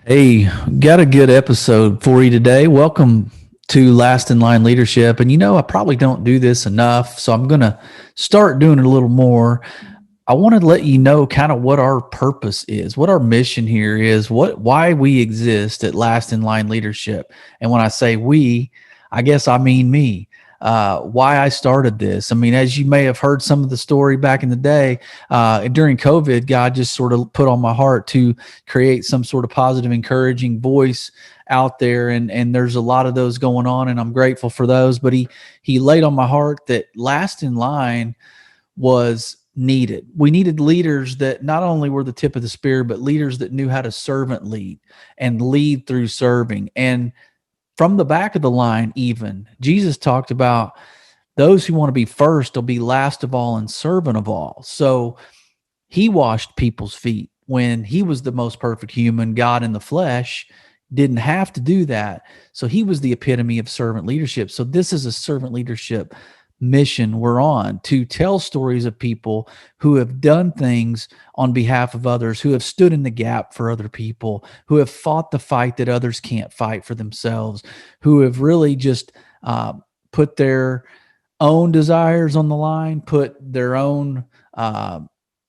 Hey, got a good episode for you today. Welcome to Last in Line Leadership. And I probably don't do this enough, so I'm going to start doing it a little more. I want to let you know kind of what our purpose is, what our mission here is, why we exist at Last in Line Leadership. And when I say we, I guess I mean me. Why I started this. I mean, as you may have heard some of the story back in the day, during COVID, God just sort of put on my heart to create some sort of positive, encouraging voice out there. And there's a lot of those going on, and I'm grateful for those. But he laid on my heart that Last in Line was needed. We needed leaders that not only were the tip of the spear, but leaders that knew how to servant lead and lead through serving. And from the back of the line, even Jesus talked about those who want to be first will be last of all and servant of all. So he washed people's feet when he was the most perfect human. God in the flesh didn't have to do that. So he was the epitome of servant leadership. So this is a servant leadership mission we're on, to tell stories of people who have done things on behalf of others, who have stood in the gap for other people, who have fought the fight that others can't fight for themselves, who have really just put their own desires on the line, put their own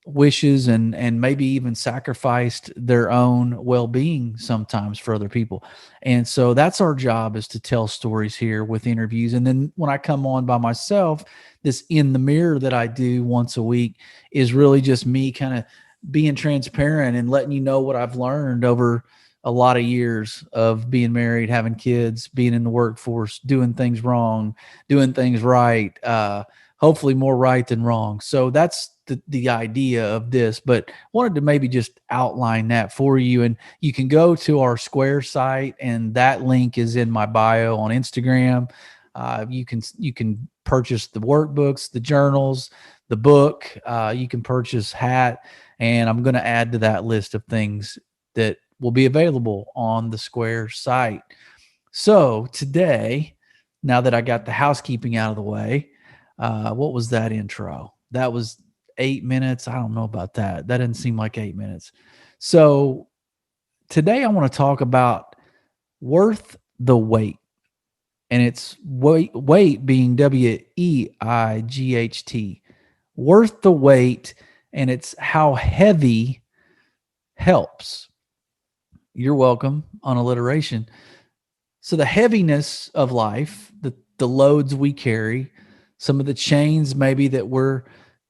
wishes and maybe even sacrificed their own well-being sometimes for other people. And so that's our job, is to tell stories here with interviews. And then when I come on by myself, this In the Mirror that I do once a week is really just me kind of being transparent and letting you know what I've learned over a lot of years of being married, having kids, being in the workforce, doing things wrong, doing things right, hopefully more right than wrong. So that's the idea of this, but wanted to maybe just outline that for you. And you can go to our Square site, and that link is in my bio on Instagram. You can purchase the workbooks, the journals, the book. You can purchase hat, and I'm going to add to that list of things that will be available on the Square site. So today, now that I got the housekeeping out of the way, what was that intro? That was 8 minutes. I don't know about that. That didn't seem like 8 minutes. So today I want to talk about worth the wait. And it's weight being WEIGHT. Worth the wait. And it's how heavy helps. You're welcome on alliteration. So the heaviness of life, the loads we carry, some of the chains maybe that we're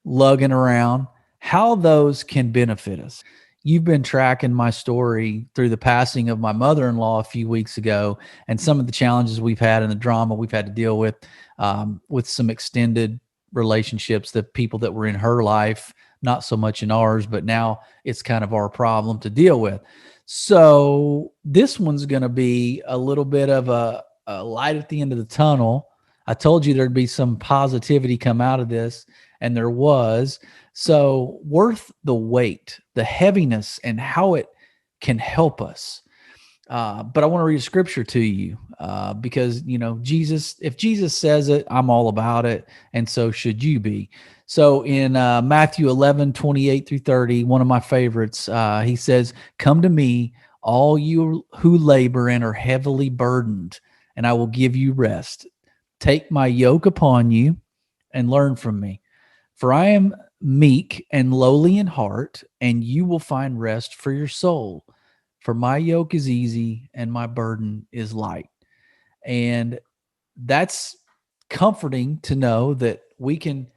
lugging around, how those can benefit us. You've been tracking my story through the passing of my mother-in-law a few weeks ago, and some of the challenges we've had and the drama we've had to deal with some extended relationships, the people that were in her life, not so much in ours, but now it's kind of our problem to deal with. So this one's going to be a little bit of a light at the end of the tunnel. I told you there'd be some positivity come out of this, and there was. So worth the weight, the heaviness, and how it can help us. But I want to read a scripture to you because, Jesus, if Jesus says it, I'm all about it. And so should you be. So in Matthew 11:28-30, one of my favorites, he says, "Come to me, all you who labor and are heavily burdened, and I will give you rest. Take my yoke upon you and learn from me. For I am meek and lowly in heart, and you will find rest for your soul. For my yoke is easy and my burden is light." And that's comforting to know that we can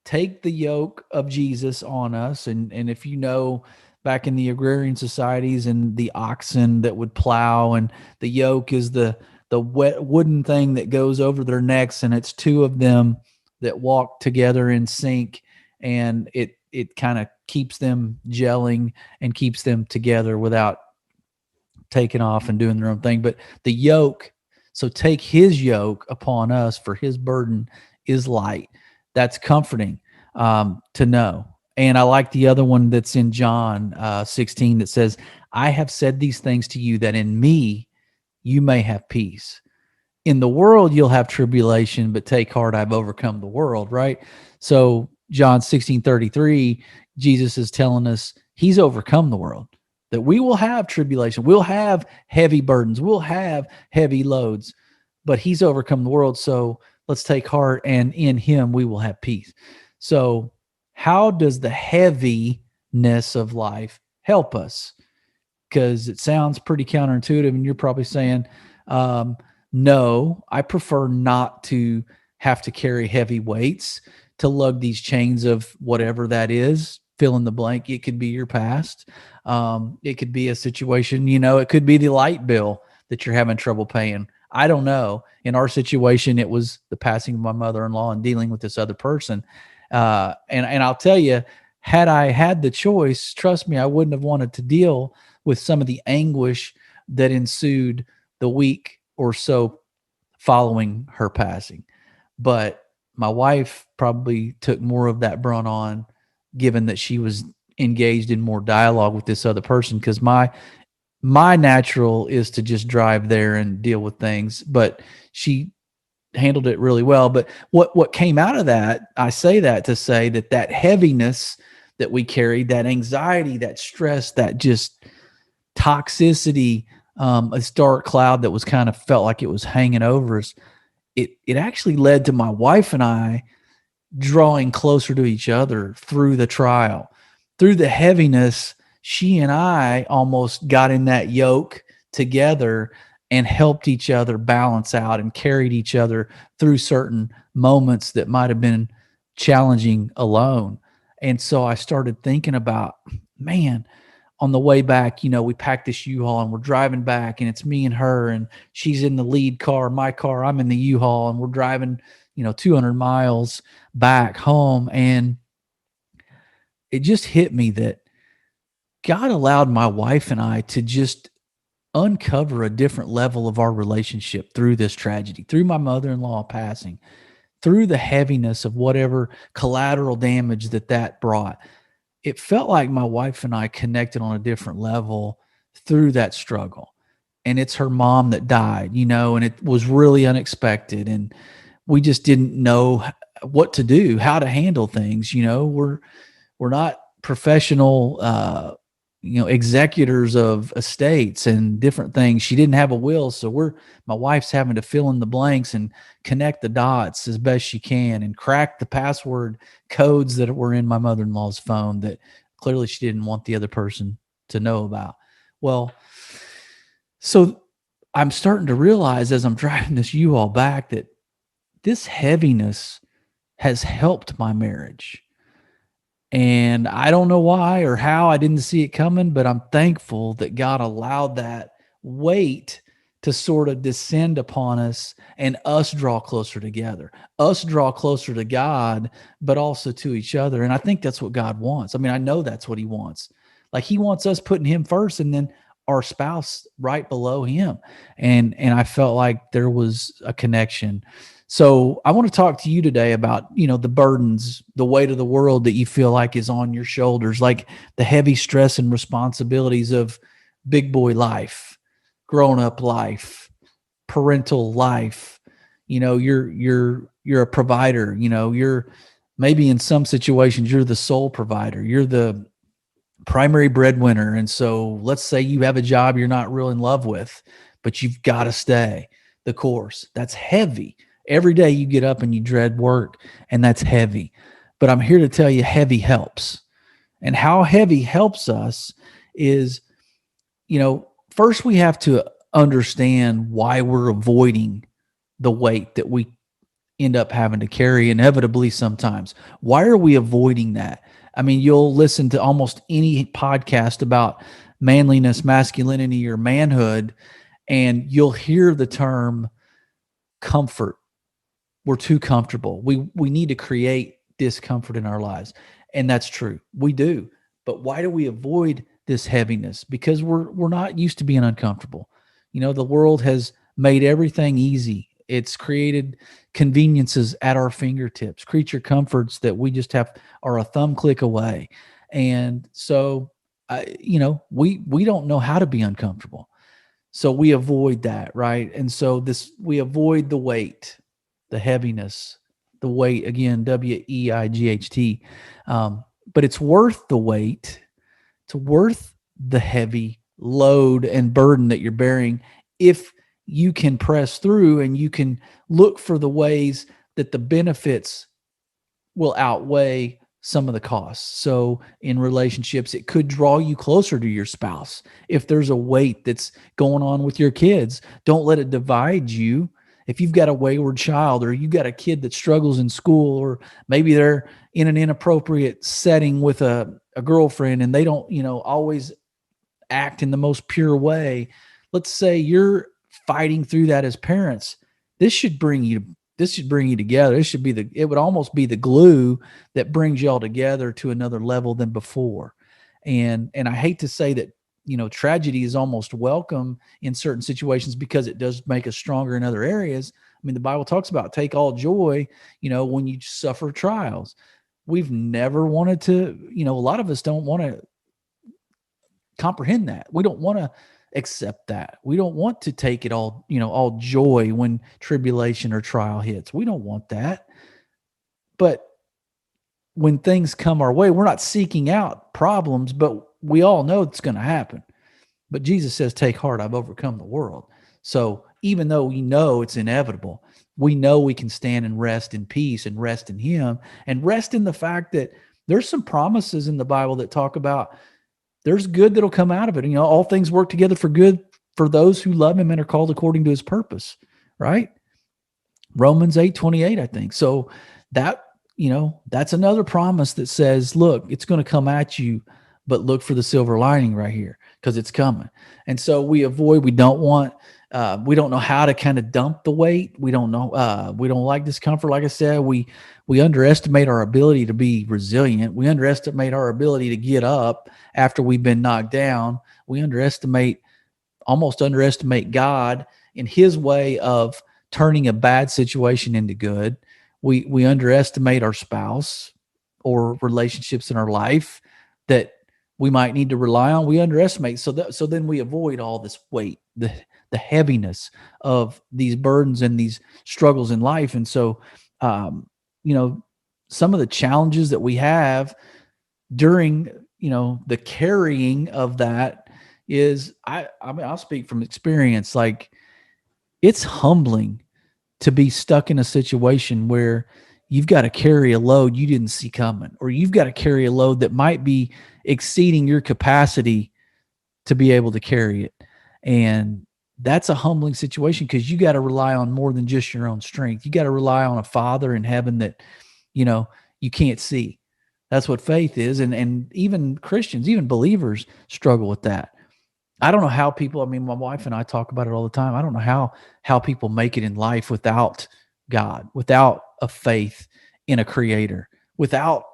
take the yoke of Jesus on us. And if back in the agrarian societies and the oxen that would plow, and the yoke is the wet wooden thing that goes over their necks, and it's two of them that walk together in sync, and it kind of keeps them gelling and keeps them together without taking off and doing their own thing. But the yoke, so take his yoke upon us, for his burden is light. That's comforting to know. And I like the other one that's in John 16 that says, "I have said these things to you, that in me you may have peace. In the world you'll have tribulation, but take heart, I've overcome the world," right? So John 16:33, Jesus is telling us he's overcome the world. that we will have tribulation. We'll have heavy burdens. We'll have heavy loads, but he's overcome the world. So let's take heart, and in him we will have peace. So how does the heaviness of life help us? Because it sounds pretty counterintuitive, and you're probably saying, no, I prefer not to have to carry heavy weights, to lug these chains of whatever that is, fill in the blank. It could be your past. It could be a situation, it could be the light bill that you're having trouble paying. I don't know. In our situation, it was the passing of my mother-in-law and dealing with this other person. And I'll tell you, had I had the choice, trust me, I wouldn't have wanted to deal with some of the anguish that ensued the week or so following her passing. But my wife probably took more of that brunt on, given that she was engaged in more dialogue with this other person, because my natural is to just drive there and deal with things, but she handled it really well. But what came out of that, I say that to say that heaviness that we carried, that anxiety, that stress, that just toxicity, a dark cloud that was kind of felt like it was hanging over us, it actually led to my wife and I drawing closer to each other through the trial. Through the heaviness, she and I almost got in that yoke together and helped each other balance out and carried each other through certain moments that might have been challenging alone. And so I started thinking about, man, on the way back, we packed this U-Haul and we're driving back, and it's me and her, and she's in the lead car, my car, I'm in the U-Haul, and we're driving, 200 miles back home. And it just hit me that God allowed my wife and I to just uncover a different level of our relationship through this tragedy, through my mother-in-law passing, through the heaviness of whatever collateral damage that brought. It felt like my wife and I connected on a different level through that struggle. And it's her mom that died, and it was really unexpected. And we just didn't know what to do, how to handle things. We're not professional, executors of estates and different things. She didn't have a will. So my wife's having to fill in the blanks and connect the dots as best she can and crack the password codes that were in my mother-in-law's phone that clearly she didn't want the other person to know about. Well, so I'm starting to realize as I'm driving this U-Haul back that this heaviness has helped my marriage. And I don't know why or how, I didn't see it coming, but I'm thankful that God allowed that weight to sort of descend upon us and us draw closer together, us draw closer to God, but also to each other. And I think that's what God wants. I mean, I know that's what he wants. Like, he wants us putting him first and then our spouse right below him. And I felt like there was a connection. So I want to talk to you today about, the burdens, the weight of the world that you feel like is on your shoulders, like the heavy stress and responsibilities of big boy life, grown up life, parental life. You're a provider, you're maybe in some situations, you're the sole provider, you're the primary breadwinner. And so let's say you have a job you're not real in love with, but you've got to stay the course. That's heavy. Every day you get up and you dread work, and that's heavy. But I'm here to tell you, heavy helps. And how heavy helps us is, first we have to understand why we're avoiding the weight that we end up having to carry inevitably sometimes. Why are we avoiding that? I mean, you'll listen to almost any podcast about manliness, masculinity, or manhood, and you'll hear the term comfort. We're too comfortable. We need to create discomfort in our lives. And that's true. We do. But why do we avoid this heaviness? Because we're not used to being uncomfortable. The world has made everything easy. It's created conveniences at our fingertips, creature comforts that we just are a thumb click away. And so, we don't know how to be uncomfortable. So we avoid that, right? And so we avoid the weight, the heaviness, the weight, again, weight. But it's worth the weight. It's worth the heavy load and burden that you're bearing if you can press through and you can look for the ways that the benefits will outweigh some of the costs. So in relationships, it could draw you closer to your spouse. If there's a weight that's going on with your kids, don't let it divide you. If you've got a wayward child, or you've got a kid that struggles in school, or maybe they're in an inappropriate setting with a girlfriend and they don't, always act in the most pure way. Let's say you're fighting through that as parents. This should bring you together. It would almost be the glue that brings y'all together to another level than before. And I hate to say that, tragedy is almost welcome in certain situations because it does make us stronger in other areas. I mean, the Bible talks about take all joy, when you suffer trials. We've never wanted to, a lot of us don't want to comprehend that. We don't want to accept that. We don't want to take it all, all joy when tribulation or trial hits. We don't want that. But when things come our way, we're not seeking out problems, but we all know it's going to happen. But Jesus says, take heart, I've overcome the world. So even though we know it's inevitable, we know we can stand and rest in peace and rest in him and rest in the fact that there's some promises in the Bible that talk about there's good that'll come out of it. All things work together for good for those who love him and are called according to his purpose, right? Romans 8:28, I think. So that, that's another promise that says, look, it's going to come at you, but look for the silver lining right here because it's coming. And so we don't know how to kind of dump the weight. We don't know, we don't like discomfort. Like I said, we underestimate our ability to be resilient. We underestimate our ability to get up after we've been knocked down. We almost underestimate God in his way of turning a bad situation into good. We underestimate our spouse or relationships in our life that we might need to rely on. We underestimate. So then we avoid all this weight, the heaviness of these burdens and these struggles in life. And so, some of the challenges that we have during, the carrying of that is, I'll speak from experience. Like, it's humbling to be stuck in a situation where you've got to carry a load you didn't see coming, or you've got to carry a load that might be exceeding your capacity to be able to carry it. And that's a humbling situation because you got to rely on more than just your own strength. You got to rely on a Father in heaven that, you can't see. That's what faith is. And even Christians, even believers struggle with that. I don't know how people, my wife and I talk about it all the time. I don't know how people make it in life without God, without a faith in a creator, without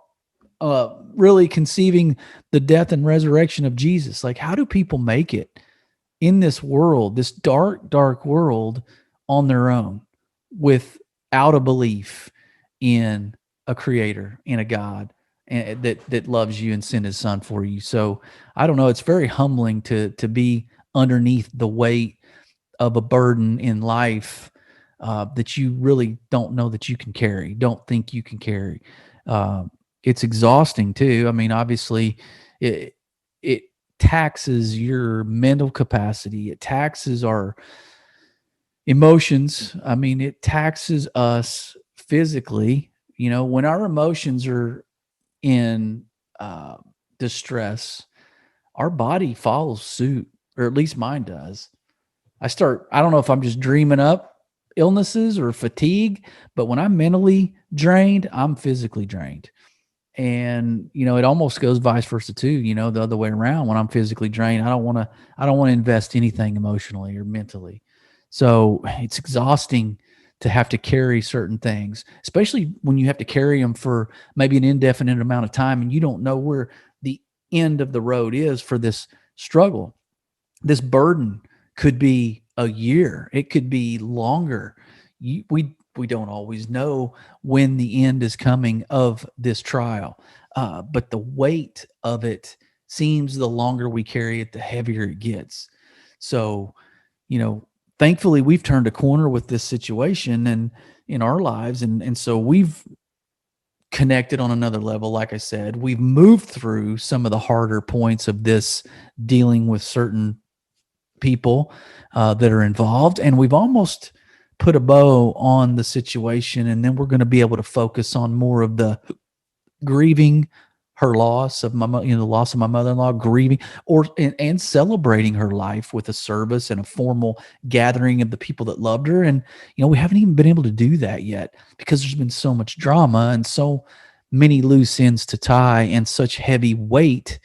really conceiving the death and resurrection of Jesus. Like, how do people make it in this world, this dark, dark world, on their own without a belief in a creator, in a God and that loves you and sent his son for you? So I don't know. It's very humbling to be underneath the weight of a burden in life that you really don't know that you can carry, don't think you can carry. It's exhausting too. Obviously it taxes your mental capacity. It taxes our emotions. It taxes us physically. When our emotions are in distress, our body follows suit, or at least mine does. I don't know if I'm just dreaming up illnesses or fatigue, but when I'm mentally drained, I'm physically drained. And, it almost goes vice versa too, the other way around. When I'm physically drained, I don't want to invest anything emotionally or mentally. So it's exhausting to have to carry certain things, especially when you have to carry them for maybe an indefinite amount of time and you don't know where the end of the road is for this struggle. This burden could be a year. It could be longer. We don't always know when the end is coming of this trial, but the weight of it seems the longer we carry it, the heavier it gets. So, thankfully we've turned a corner with this situation and in our lives. And so we've connected on another level. Like I said, we've moved through some of the harder points of this, dealing with certain people that are involved, and we've almost put a bow on the situation. And then we're going to be able to focus on more of the grieving her loss of the loss of my mother-in-law, grieving and celebrating her life with a service and a formal gathering of the people that loved her. And, we haven't even been able to do that yet because there's been so much drama and so many loose ends to tie and such heavy weight,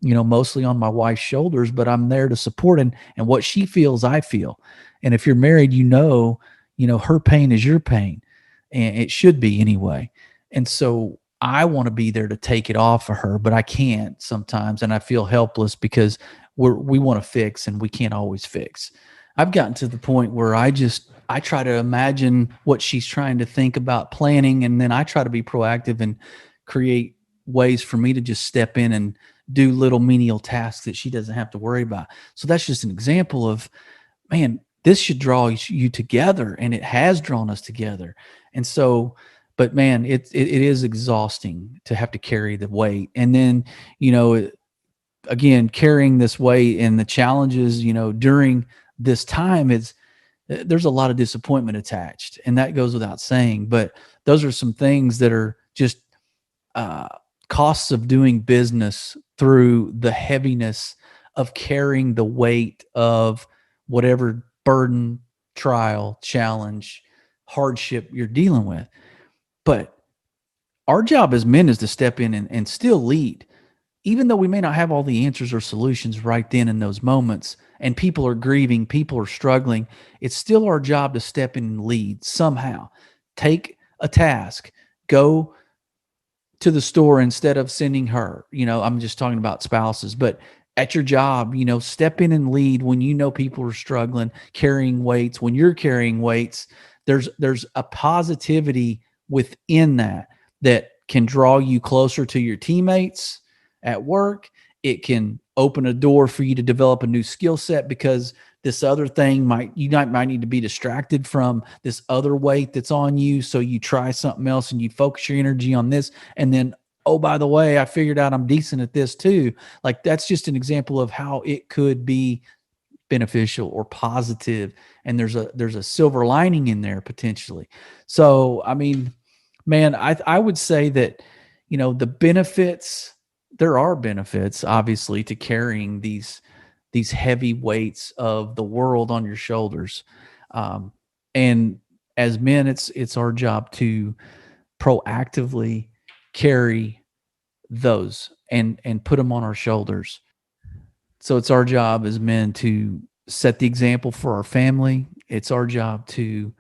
mostly on my wife's shoulders, but I'm there to support, and what she feels, I feel. And if you're married, her pain is your pain, and it should be anyway. And so I want to be there to take it off of her, but I can't sometimes. And I feel helpless because we want to fix and we can't always fix. I've gotten to the point where I try to imagine what she's trying to think about planning. And then I try to be proactive and create ways for me to just step in and do little menial tasks that she doesn't have to worry about. So that's just an example of, man, this should draw you together, and it has drawn us together. And so, but man, it is exhausting to have to carry the weight. And then, again, carrying this weight and the challenges, during this time, there's a lot of disappointment attached, and that goes without saying. But those are some things that are just costs of doing business through the heaviness of carrying the weight of whatever burden, trial, challenge, hardship you're dealing with. But our job as men is to step in and still lead, even though we may not have all the answers or solutions right then in those moments, and people are grieving, people are struggling. It's still our job to step in and lead somehow. Take a task, go to the store instead of sending her. I'm just talking about spouses, but at your job, step in and lead when people are struggling, carrying weights. When you're carrying weights, there's a positivity within that can draw you closer to your teammates at work. It can open a door for you to develop a new skill set, because this other thing might need to be distracted from this other weight that's on you. So you try something else and you focus your energy on this. And then, oh, by the way, I figured out I'm decent at this too. Like, that's just an example of how it could be beneficial or positive. And there's a silver lining in there potentially. So, I mean, man, I would say that, the benefits, there are benefits obviously to carrying these heavy weights of the world on your shoulders. And as men, it's our job to proactively carry those and put them on our shoulders. So it's our job as men to set the example for our family. It's our job to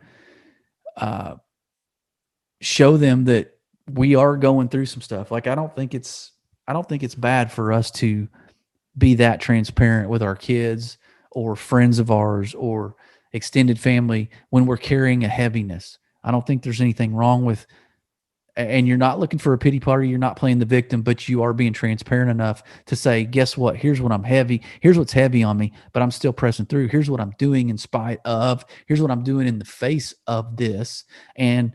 show them that we are going through some stuff. Like, I don't think it's bad for us to be that transparent with our kids or friends of ours or extended family when we're carrying a heaviness. I don't think there's anything wrong with, and you're not looking for a pity party. You're not playing the victim, but you are being transparent enough to say, guess what? Here's what I'm heavy. Here's what's heavy on me, but I'm still pressing through. Here's what I'm doing in spite of. Here's what I'm doing in the face of this. And,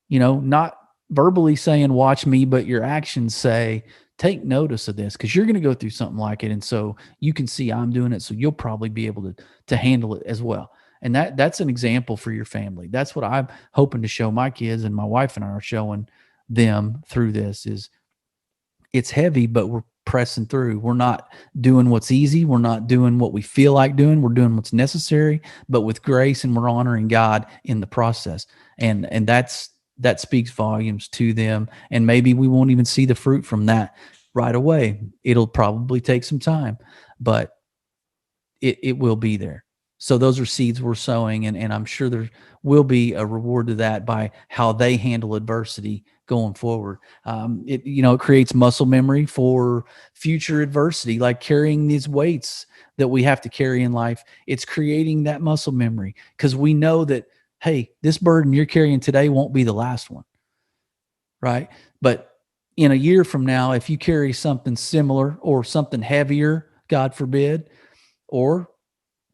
not verbally saying, watch me, but your actions say, take notice of this, because you're going to go through something like it. And so you can see I'm doing it. So you'll probably be able to handle it as well. And that's an example for your family. That's what I'm hoping to show my kids, and my wife and I are showing them through this. Is it's heavy, but we're pressing through. We're not doing what's easy. We're not doing what we feel like doing. We're doing what's necessary, but with grace, and we're honoring God in the process. And that speaks volumes to them. And maybe we won't even see the fruit from that right away. It'll probably take some time, but it will be there. So those are seeds we're sowing, and I'm sure there will be a reward to that by how they handle adversity going forward. It creates muscle memory for future adversity, like carrying these weights that we have to carry in life. It's creating that muscle memory, because we know that, hey, this burden you're carrying today won't be the last one, right? But in a year from now, if you carry something similar or something heavier, God forbid, or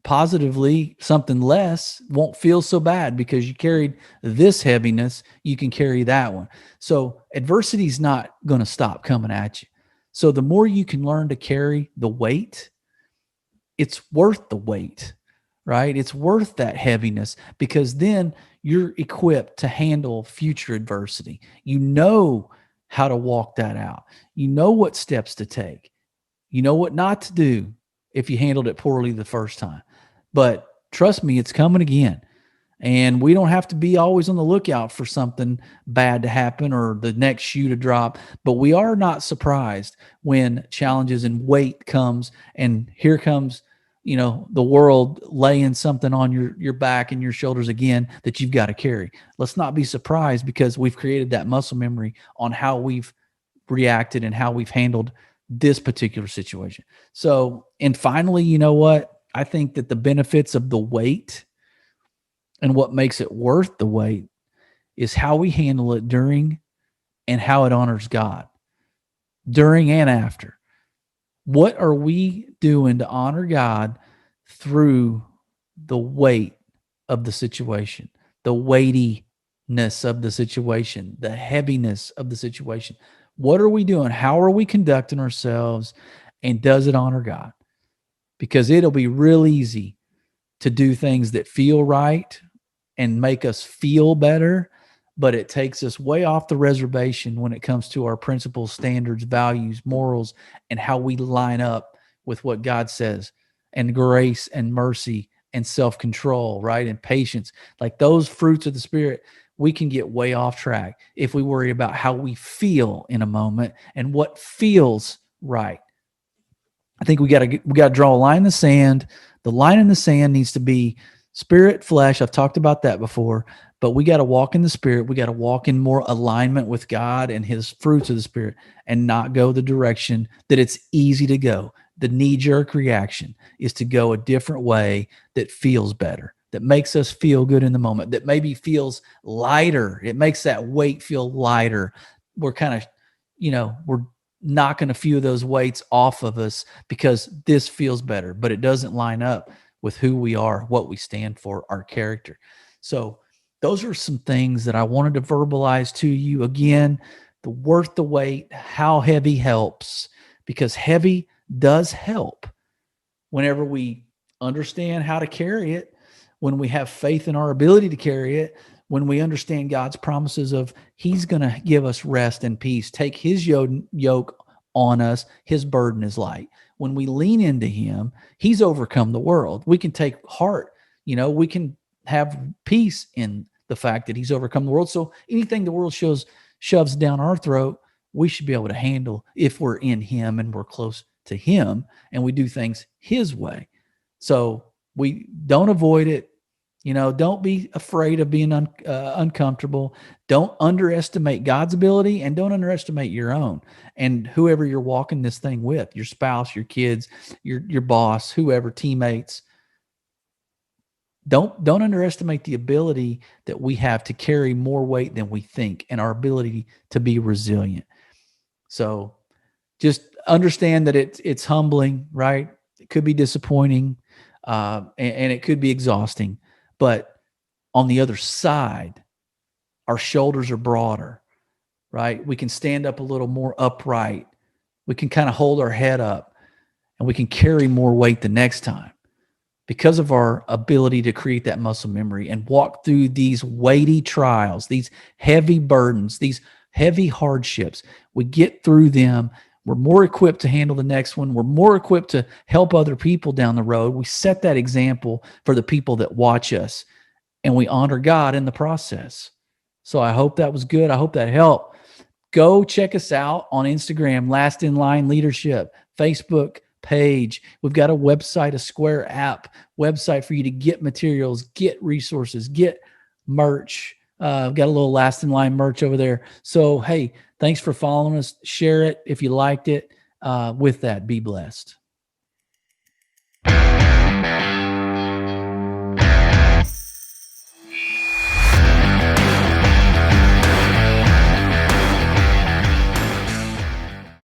positively, something less won't feel so bad because you carried this heaviness, you can carry that one. So adversity is not going to stop coming at you. So the more you can learn to carry the weight, it's worth the weight, right? It's worth that heaviness because then you're equipped to handle future adversity. You know how to walk that out. You know what steps to take. You know what not to do if you handled it poorly the first time. But trust me, it's coming again. And we don't have to be always on the lookout for something bad to happen or the next shoe to drop. But we are not surprised when challenges and weight comes and here comes, the world laying something on your back and your shoulders again that you've got to carry. Let's not be surprised because we've created that muscle memory on how we've reacted and how we've handled this particular situation. So, and finally, you know what? I think that the benefits of the weight and what makes it worth the wait is how we handle it during and how it honors God, during and after. What are we doing to honor God through the weight of the situation, the weightiness of the situation, the heaviness of the situation? What are we doing? How are we conducting ourselves? And does it honor God? Because it'll be real easy to do things that feel right and make us feel better, but it takes us way off the reservation when it comes to our principles, standards, values, morals, and how we line up with what God says, and grace and mercy and self-control, right? And patience. Like those fruits of the Spirit, we can get way off track if we worry about how we feel in a moment and what feels right. I think we got to draw a line in the sand. The line in the sand needs to be spirit, flesh. I've talked about that before, but we got to walk in the Spirit. We got to walk in more alignment with God and his fruits of the Spirit and not go the direction that it's easy to go. The knee-jerk reaction is to go a different way that feels better, that makes us feel good in the moment, that maybe feels lighter. It makes that weight feel lighter. We're kind of, we're knocking a few of those weights off of us because this feels better, but it doesn't line up with who we are, what we stand for, our character. So those are some things that I wanted to verbalize to you. Again, the worth the weight, how heavy helps, because heavy does help whenever we understand how to carry it, when we have faith in our ability to carry it, when we understand God's promises of he's going to give us rest and peace, take his yoke on us, his burden is light. When we lean into him, he's overcome the world. We can take heart, we can have peace in the fact that he's overcome the world. So anything the world shoves down our throat, we should be able to handle if we're in him and we're close to him and we do things his way. So we don't avoid it. Don't be afraid of being uncomfortable. Don't underestimate God's ability and don't underestimate your own. And whoever you're walking this thing with, your spouse, your kids, your boss, whoever, teammates, don't underestimate the ability that we have to carry more weight than we think and our ability to be resilient. So just understand that it's humbling, right? It could be disappointing, and it could be exhausting. But on the other side, our shoulders are broader, right? We can stand up a little more upright. We can kind of hold our head up and we can carry more weight the next time because of our ability to create that muscle memory and walk through these weighty trials, these heavy burdens, these heavy hardships. We get through them. We're more equipped to handle the next one. We're more equipped to help other people down the road. We set that example for the people that watch us, and we honor God in the process. So I hope that was good. I hope that helped. Go check us out on Instagram, Last in Line Leadership, Facebook page. We've got a website, a Square app website for you to get materials, get resources, get merch. I've got a little Last in Line merch over there. So, hey, thanks for following us. Share it if you liked it. With that, be blessed.